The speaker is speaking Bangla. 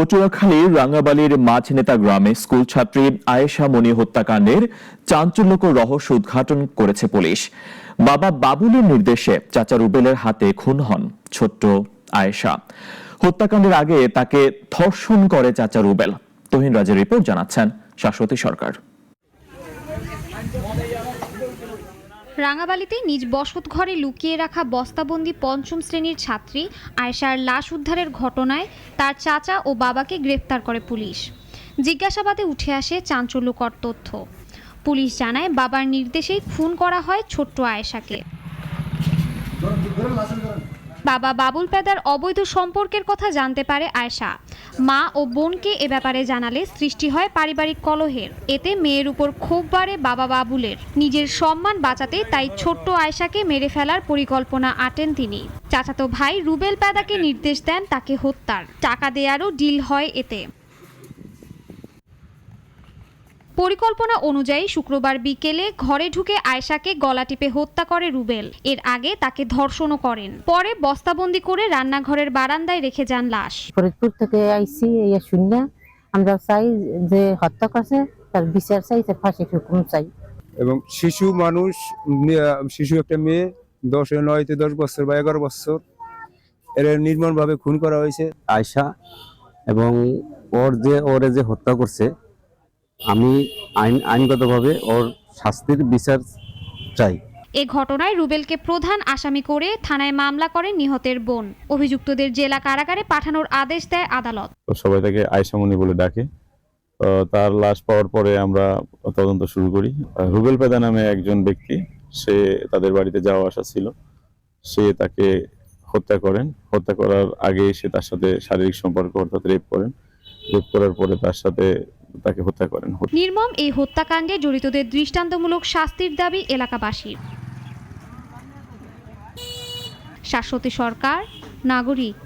পটুয়াখালীর রাঙ্গাবালির মাঝনেতা গ্রামে স্কুল ছাত্রী আয়েশা মনি হত্যাকাণ্ডের চাঞ্চল্যকর রহস্য উদ্ঘাটন করেছে পুলিশ। বাবা বাবুলের নির্দেশে চাচা রুবেলের হাতে খুন হন ছোট্ট আয়েশা। হত্যাকাণ্ডের আগে তাকে ধর্ষণ করে চাচা রুবেল। তুহিন রাজের রিপোর্ট জানাচ্ছেন শাশ্বতী সরকার। রাঙ্গাবালিতে নিজ বসত ঘরে লুকিয়ে রাখা বস্তাবন্দি পঞ্চম শ্রেণীর ছাত্রী আয়েশার লাশ উদ্ধারের ঘটনায় তার চাচা ও বাবাকে গ্রেফতার করে পুলিশ। জিজ্ঞাসাবাদে উঠে আসে চাঞ্চল্যকর তথ্য। পুলিশ জানায় বাবার নির্দেশেই খুন করা হয় ছোট্ট আয়েশাকে। বাবা বাবুল পেদার অবৈধ সম্পর্কের কথা জানতে পারে আয়েশা। মা ও বোনকে এ ব্যাপারে জানালে সৃষ্টি হয় পারিবারিক কলহের। এতে মেয়ের উপর ক্ষোভ বাড়ে বাবা বাবুলের। নিজের সম্মান বাঁচাতে তাই ছোট্ট আয়েশাকে মেরে ফেলার পরিকল্পনা আঁটেন তিনি। চাচাতো ভাই রুবেল পেদাকে নির্দেশ দেন তাকে হত্যার। টাকা দেয়ারও ডিল হয় এতে। পরিকল্পনা অনুযায়ী শুক্রবার বিকেলে ঘরে ঢুকে আয়েশাকে গলা টিপে হত্যা করে রুবেল। এর আগে তাকে ধর্ষণও করেন। পরে বস্তাবন্দি করে রান্নাঘরের বারান্দায় রেখে যান লাশ। ফরিদপুর থেকে আইসি এই শুনে আমরা চাই যে হত্যা করছে তার বিচার চাই, তার ফাঁসির হুকুম চাই। এবং শিশু একটা মেয়ে 10 বছর বা 11 বছর এর নির্মমভাবে খুন করা হয়েছে। আয়েশা এবং ওরে যে হত্যা করছে, আমি আইনগতভাবে ওর শাস্তির বিচার চাই। এ ঘটনায় রুবেলকে প্রধান আসামি করে থানায় মামলা করেন নিহতের বোন। অভিযুক্তদের জেলা কারাগারে পাঠানোর আদেশ দেয় আদালত। সবাই তাকে আয়েশা মনি বলে ডাকে। তার লাশ পাওয়ার পরে আমরা তদন্ত শুরু করি। রুবেল পেদা নামে একজন ব্যক্তি, সে তাদের বাড়িতে যাওয়া আসা ছিল, সে তাকে হত্যা করেন। হত্যা করার আগে সে তার সাথে শারীরিক সম্পর্ক অর্থাৎ রেপ করেন। রেপ করার পরে তাকে হত্যা করেন। নির্মম এই হত্যাকাণ্ডে জড়িতদের দৃষ্টান্তমূলক শাস্তির দাবি এলাকাবাসীর। শাশ্বতী সরকার, নাগরিক।